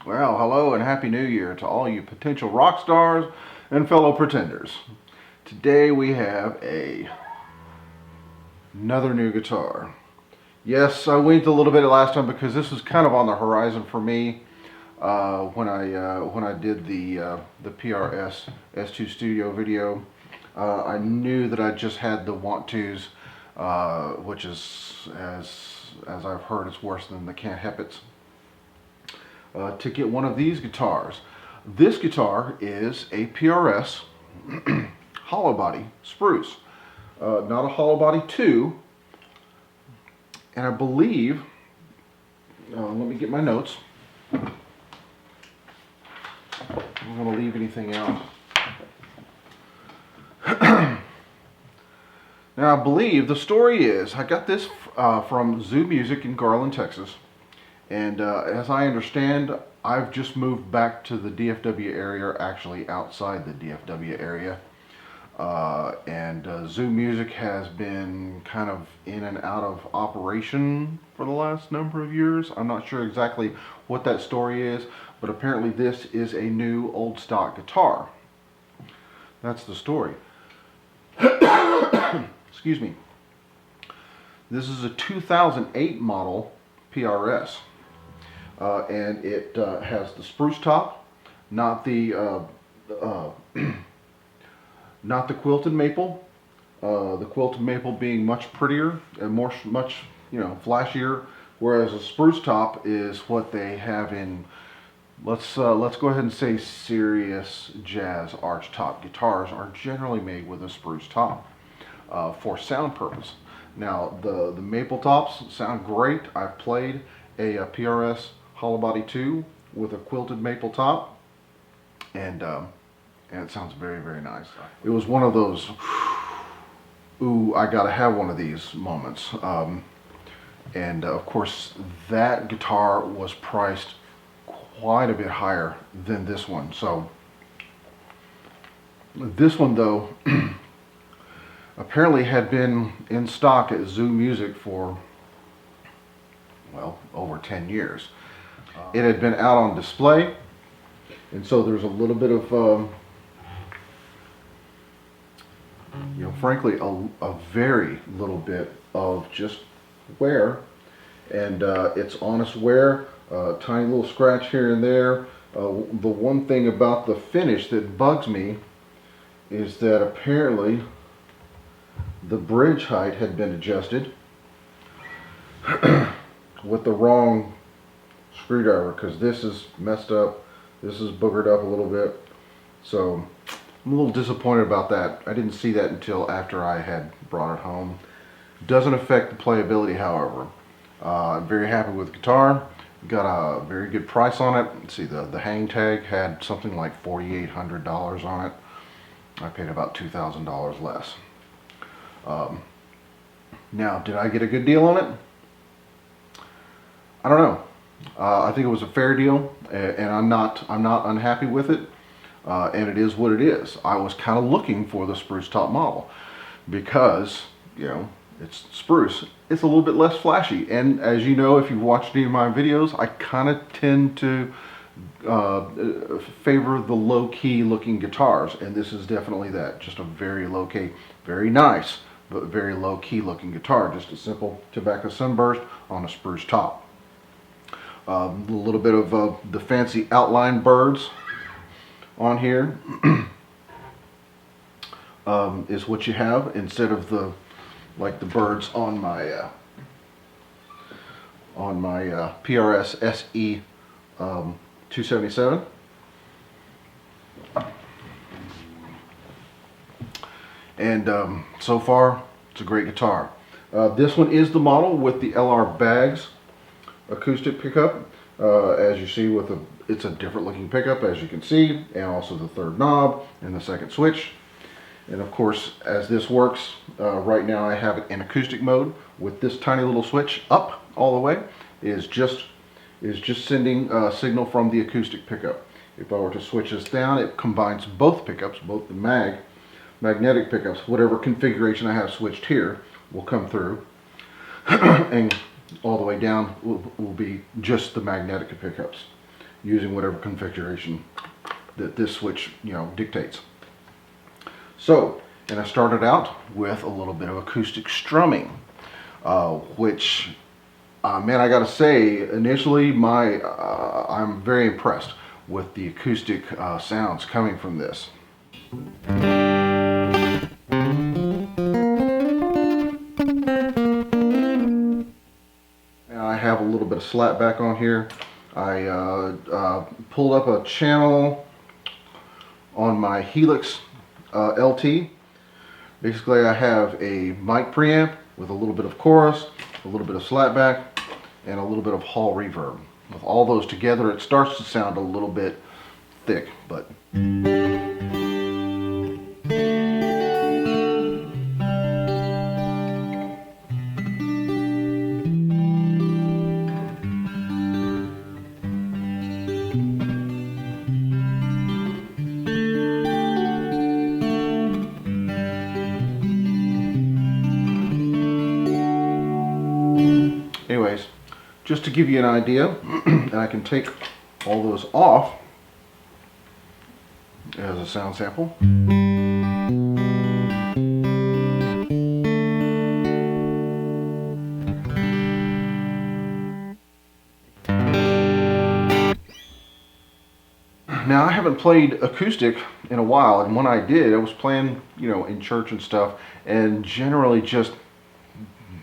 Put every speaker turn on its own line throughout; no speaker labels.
Well, hello and Happy New Year to all you potential rock stars and fellow pretenders. Today we have another new guitar. Yes, I winked a little bit last time because this was kind of on the horizon for me when I did the PRS S2 studio video. I knew that I just had the want tos, which is as I've heard, it's worse than the can't help it. To get one of these guitars. This guitar is a PRS Hollowbody Spruce, not a Hollowbody II, and I believe, let me get my notes, I don't want to leave anything out. Now I believe the story is, I got this from Zoo Music in Garland, Texas. And as I understand, I've just moved back to the DFW area, actually outside the DFW area. Zoo Music has been kind of in and out of operation for the last number of years. I'm not sure exactly what that story is, but apparently this is a new old stock guitar. That's the story. Excuse me. This is a 2008 model PRS. And it has the spruce top, not the not the quilted maple. The quilted maple being much prettier and much flashier, whereas a spruce top is what they have in. Let's go ahead and say serious jazz arch top guitars are generally made with a spruce top for sound purpose. Now the maple tops sound great. I've played a PRS Hollowbody II with a quilted maple top, and it sounds very, very nice. It was one of those, ooh, I gotta have one of these moments. Of course, that guitar was priced quite a bit higher than this one. So this one, though, apparently had been in stock at Zoo Music for, well, over 10 years. It had been out on display, and so there's a little bit of, frankly, a very little bit of just wear, and it's honest wear, tiny little scratch here and there. The one thing about the finish that bugs me is that apparently the bridge height had been adjusted with the wrong screwdriver, because this is messed up, this is boogered up a little bit, so I'm a little disappointed about that. I didn't see that until after I had brought it home. Doesn't affect the playability, however. I'm very happy with the guitar. Got a very good price on it. Let's see, the hang tag had something like $4,800 on it. I paid about $2,000 less. Now, did I get a good deal on it? I don't know. I think it was a fair deal, and I'm not unhappy with it. And it is what it is. I was kind of looking for the spruce top model because, it's spruce. It's a little bit less flashy, and as you know, if you've watched any of my videos, I kind of tend to favor the low-key looking guitars, and this is definitely that. Just a very low-key, very nice, but very low-key looking guitar. Just a simple tobacco sunburst on a spruce top. A little bit of the fancy outline birds on here is what you have instead of the birds on my PRS SE 277. And so far, it's a great guitar. This one is the model with the LR Bags acoustic pickup. As you see, it's a different looking pickup, as you can see, and also the third knob and the second switch. And of course, as this works, right now I have it in acoustic mode with this tiny little switch up all the way. Is just sending a signal from the acoustic pickup. If I were to switch this down, it combines both pickups, both the magnetic pickups, whatever configuration I have switched here will come through, and all the way down will be just the magnetic pickups, using whatever configuration that this switch, dictates. So, and I started out with a little bit of acoustic strumming, which, man, I gotta say, initially I'm very impressed with the acoustic sounds coming from this. Now I have a little bit of slap back on here. I pulled up a channel on my Helix LT. Basically, I have a mic preamp with a little bit of chorus, a little bit of slapback, and a little bit of hall reverb. With all those together, it starts to sound a little bit thick, but anyways, just to give you an idea, and I can take all those off as a sound sample. Now, I haven't played acoustic in a while, and when I did, I was playing, in church and stuff, and generally just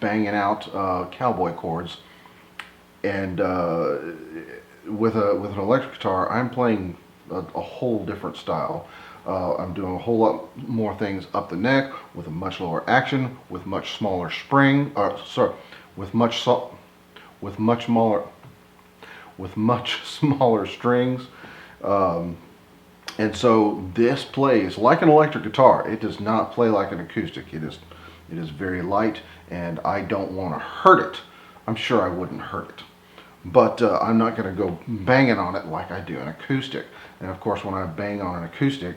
banging out cowboy chords. And with an electric guitar, I'm playing a whole different style. I'm doing a whole lot more things up the neck with a much lower action, with much smaller string. With much smaller strings. And so this plays like an electric guitar. It does not play like an acoustic. It is very light, and I don't want to hurt it. I'm sure I wouldn't hurt it, but I'm not going to go banging on it like I do an acoustic. And of course, when I bang on an acoustic,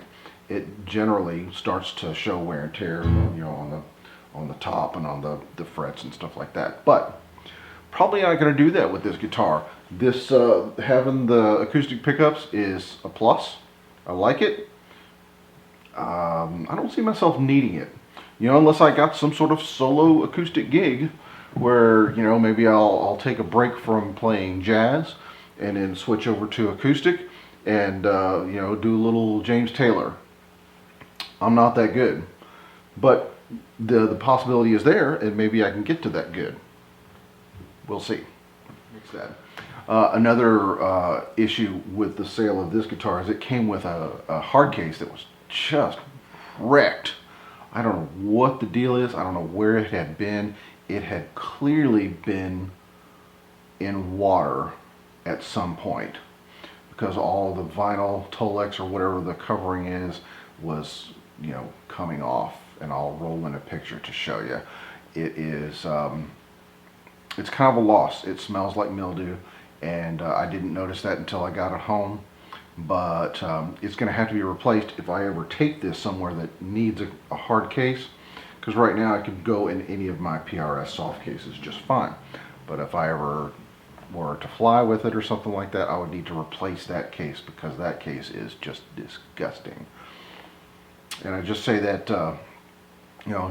it generally starts to show wear and tear, on the top and on the frets and stuff like that. But probably not going to do that with this guitar. This having the acoustic pickups is a plus. I like it. I don't see myself needing it, unless I got some sort of solo acoustic gig where, maybe I'll take a break from playing jazz and then switch over to acoustic and, do a little James Taylor. I'm not that good, but the possibility is there, and maybe I can get to that good. We'll see. What's that? Another issue with the sale of this guitar is it came with a hard case that was just wrecked. I don't know what the deal is. I don't know where it had been. It had clearly been in water at some point, because all the vinyl Tolex or whatever the covering is was, coming off, and I'll roll in a picture to show you. It is, it's kind of a loss. It smells like mildew, and I didn't notice that until I got it home. But it's going to have to be replaced if I ever take this somewhere that needs a hard case, because right now I could go in any of my PRS soft cases just fine. But if I ever were to fly with it or something like that, I would need to replace that case, because that case is just disgusting. And I just say that,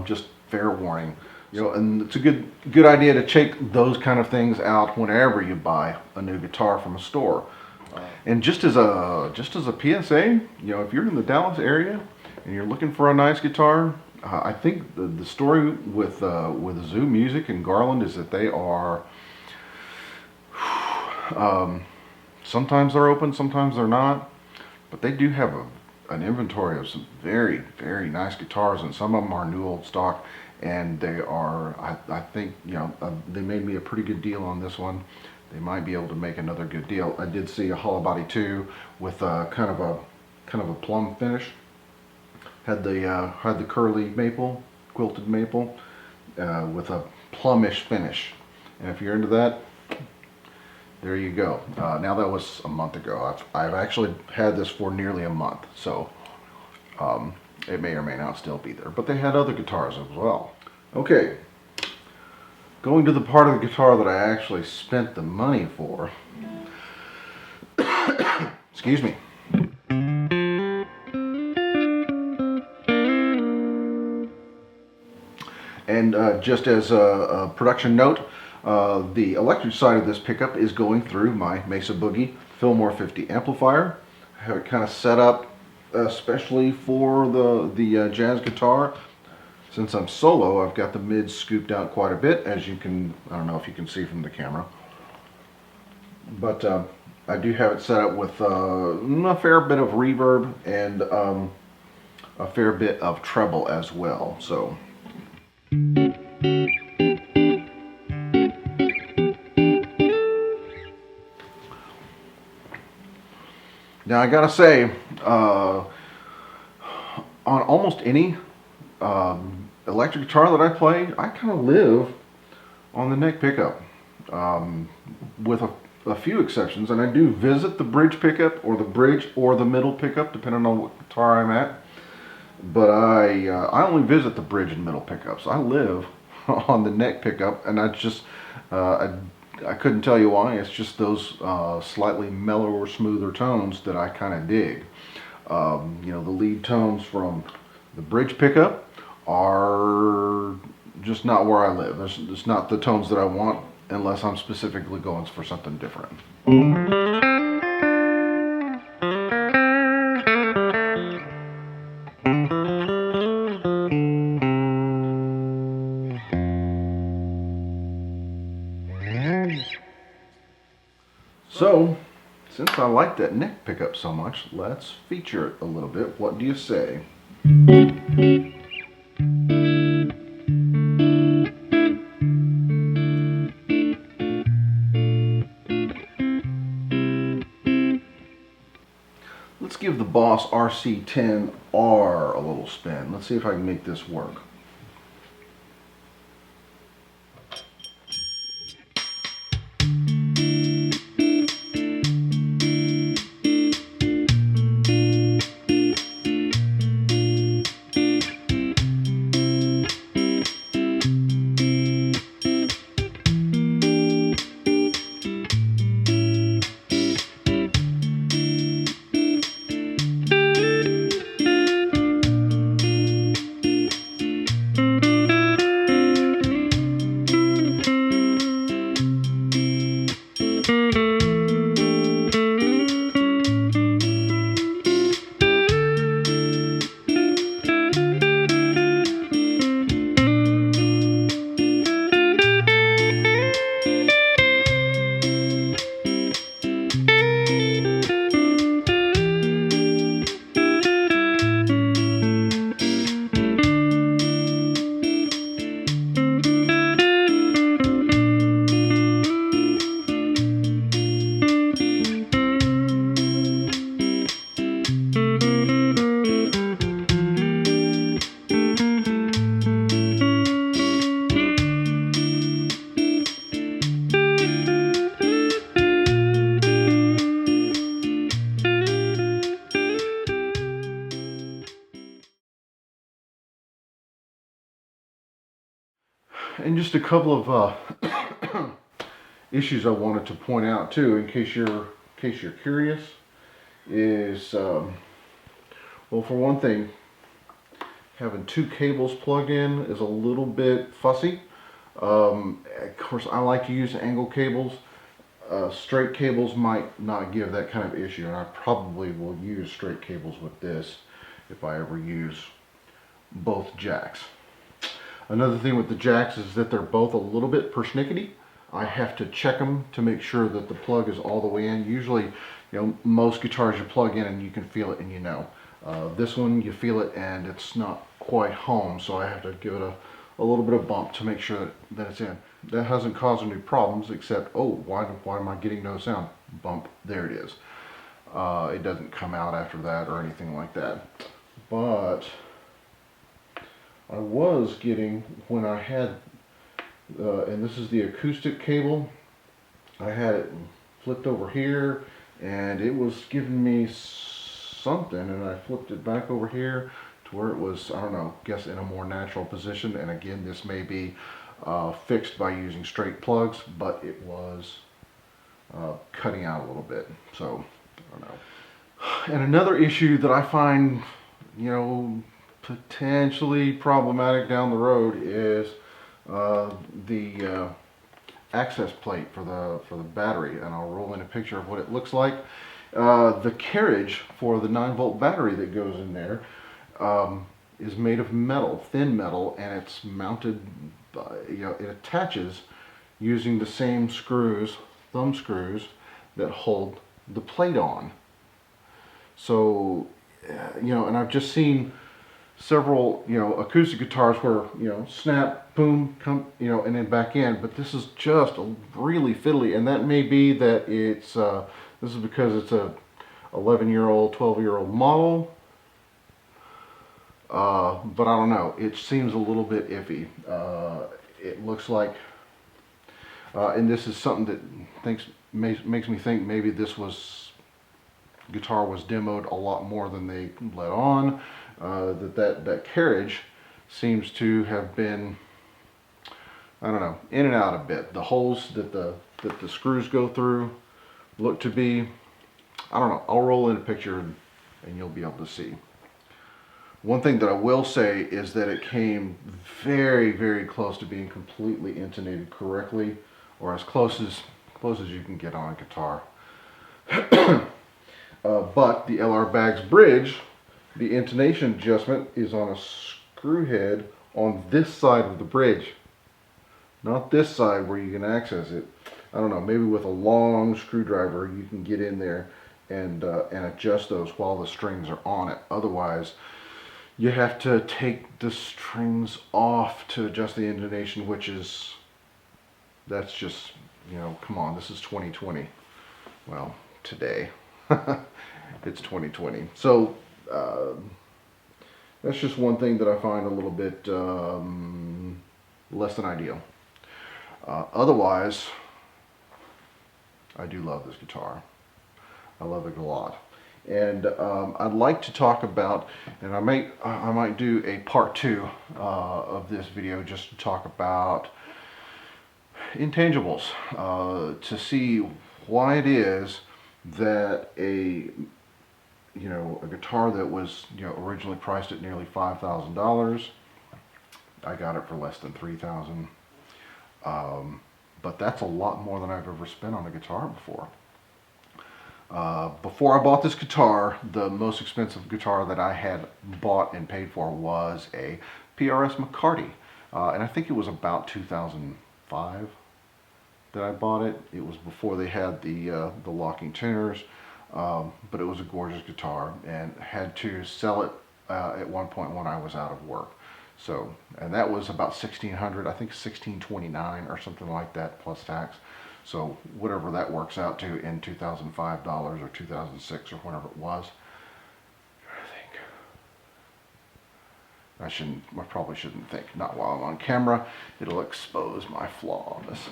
just fair warning. And it's a good idea to check those kind of things out whenever you buy a new guitar from a store. And just as a PSA, if you're in the Dallas area and you're looking for a nice guitar, I think the story with Zoo Music and Garland is that they are, sometimes they're open, sometimes they're not, but they do have an inventory of some very, very nice guitars, and some of them are new old stock, and they are, I think, you know, they made me a pretty good deal on this one. They might be able to make another good deal. I did see a Hollowbody II with a kind of a plum finish. Had the curly maple, quilted maple, with a plumish finish. And if you're into that, there you go. Now that was a month ago. I've actually had this for nearly a month, so it may or may not still be there. But they had other guitars as well. Okay, going to the part of the guitar that I actually spent the money for. Excuse me. And just as a production note, the electric side of this pickup is going through my Mesa Boogie Fillmore 50 amplifier. I have it kind of set up especially for the jazz guitar. Since I'm solo, I've got the mids scooped out quite a bit, as you can, I don't know if you can see from the camera. But I do have it set up with a fair bit of reverb and a fair bit of treble as well. So. Now I gotta say, on almost any electric guitar that I play, I kind of live on the neck pickup, with a few exceptions, and I do visit the bridge pickup or the bridge or the middle pickup depending on what guitar I'm at. But I only visit the bridge and middle pickups. I live on the neck pickup, and I just I couldn't tell you why. It's just those slightly mellower, smoother tones that I kind of dig. You know, the lead tones from the bridge pickup are just not where I live. It's not the tones that I want unless I'm specifically going for something different. So, since I like that neck pickup so much, let's feature it a little bit. What do you say? Let's give the Boss RC10R a little spin. Let's see if I can make this work. And just a couple of issues I wanted to point out too, in case you're curious, is well, for one thing, having two cables plugged in is a little bit fussy. Of course, I like to use angle cables. Straight cables might not give that kind of issue, and I probably will use straight cables with this if I ever use both jacks. Another thing with the jacks is that they're both a little bit persnickety. I have to check them to make sure that the plug is all the way in. Usually, you know, most guitars you plug in and you can feel it and you know. This one, you feel it and it's not quite home, so I have to give it a little bit of bump to make sure that it's in. That hasn't caused any problems, except, oh, why am I getting no sound? Bump, there it is. It doesn't come out after that or anything like that. But I was getting, when I had, and this is the acoustic cable, I had it flipped over here, and it was giving me something, and I flipped it back over here to where it was, I don't know, guess in a more natural position. And again, this may be fixed by using straight plugs, but it was cutting out a little bit, so I don't know. And another issue that I find, you know, potentially problematic down the road is the access plate for the battery, and I'll roll in a picture of what it looks like. The carriage for the 9-volt battery that goes in there is made of metal, thin metal, and it's mounted by, you know, it attaches using the same screws, thumb screws, that hold the plate on. So, you know, and I've just seen several, you know, acoustic guitars where, you know, snap, boom, come, you know, and then back in. But this is just really fiddly, and that may be that it's this is because it's a 11-year-old, 12-year-old model. But I don't know. It seems a little bit iffy. It looks like, and this is something that makes me think maybe this guitar was demoed a lot more than they let on. That carriage seems to have been, I don't know, in and out a bit. The holes that the screws go through look to be, I don't know, I'll roll in a picture and you'll be able to see. One thing that I will say is that it came very, very close to being completely intonated correctly, or as close as you can get on a guitar. But the LR Baggs bridge, the intonation adjustment is on a screw head on this side of the bridge, not this side where you can access it. I don't know, maybe with a long screwdriver you can get in there and adjust those while the strings are on it. Otherwise, you have to take the strings off to adjust the intonation, that's just, you know, come on, this is 2020. Well, today. It's 2020. So, that's just one thing that I find a little bit less than ideal. Otherwise, I do love this guitar. I love it a lot. And I'd like to talk about, and I might do a part 2 of this video just to talk about intangibles, to see why it is that a guitar that was, you know, originally priced at nearly $5,000, I got it for less than $3,000. But that's a lot more than I've ever spent on a guitar before. Before I bought this guitar, the most expensive guitar that I had bought and paid for was a PRS McCarty, and I think it was about 2005 that I bought it. It was before they had the locking tuners, but it was a gorgeous guitar, and had to sell it at one point when I was out of work. So, and that was about $1,600, I think $1,629 or something like that plus tax. So whatever that works out to in 2005 dollars or 2006 or whenever it was, I probably shouldn't think, not while I'm on camera. It'll expose my flaws.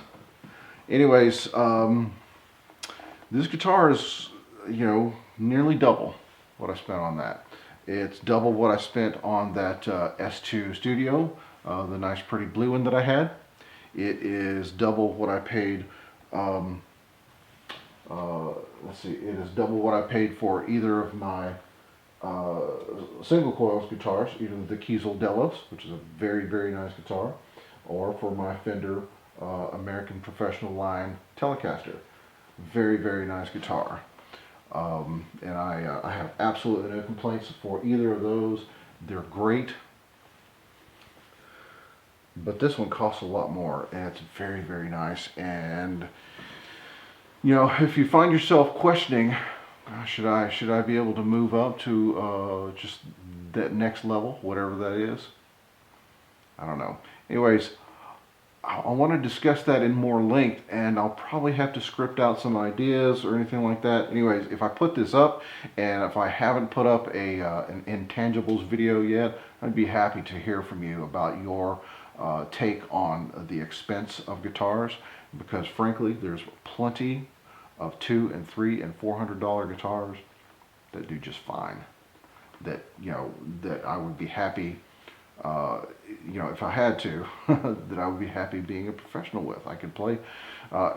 Anyways, this guitar is, you know, nearly double what I spent on that. It's double what I spent on that S2 Studio, the nice pretty blue one that I had. It is double what I paid, let's see, it is double what I paid for either of my single coils guitars, either the Kiesel Delos, which is a very, very nice guitar, or for my Fender American Professional line Telecaster. Very, very nice guitar. And I have absolutely no complaints for either of those. They're great. But this one costs a lot more, and it's very, very nice. And, you know, if you find yourself questioning, should I be able to move up to just that next level, whatever that is? I don't know. Anyways, I want to discuss that in more length, and I'll probably have to script out some ideas or anything like that. Anyways, if I put this up, and if I haven't put up an intangibles video yet, I'd be happy to hear from you about your take on the expense of guitars, because frankly, there's plenty of $200 and $300 and $400 guitars that do just fine. That that I would be happy. If I had to, that I would be happy being a professional with. I could play.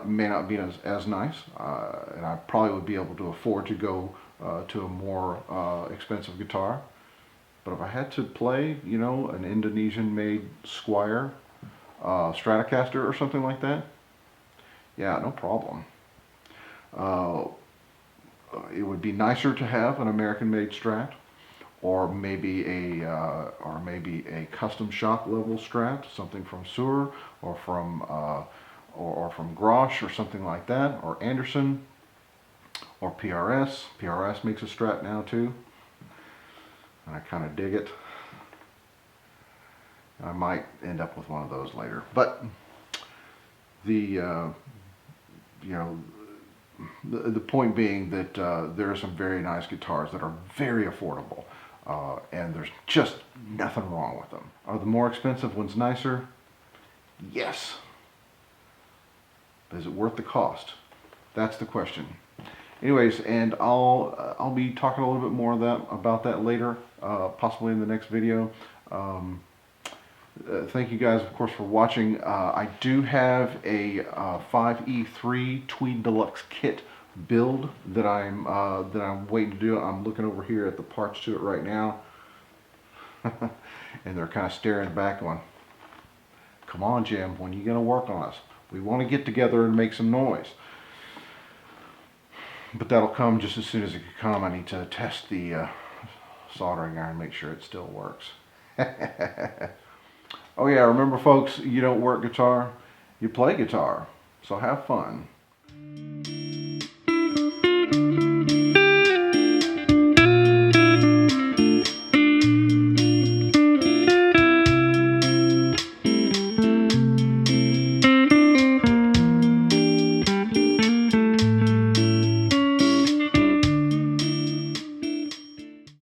May not be as nice, and I probably would be able to afford to go to a more expensive guitar. But if I had to play, an Indonesian-made Squire Stratocaster or something like that, yeah, no problem. It would be nicer to have an American-made Strat, or maybe a custom shop level Strat, something from Sur or from Grosh or something like that, or Anderson or PRS. PRS makes a Strat now too, and I kind of dig it. I might end up with one of those later, but the the point being that there are some very nice guitars that are very affordable, and there's just nothing wrong with them. Are the more expensive ones nicer? Yes. But is it worth the cost? That's the question. Anyways, and I'll be talking a little bit more about that later, possibly in the next video. Thank you guys, of course, for watching. I do have a 5E3 Tweed Deluxe kit build that I'm waiting to do. I'm looking over here at the parts to it right now, and they're kind of staring back going, "Come on, Jim, when are you going to work on us? We want to get together and make some noise." But that'll come just as soon as it can come. I need to test the soldering iron, make sure it still works. Oh yeah, remember folks, you don't work guitar, you play guitar. So have fun.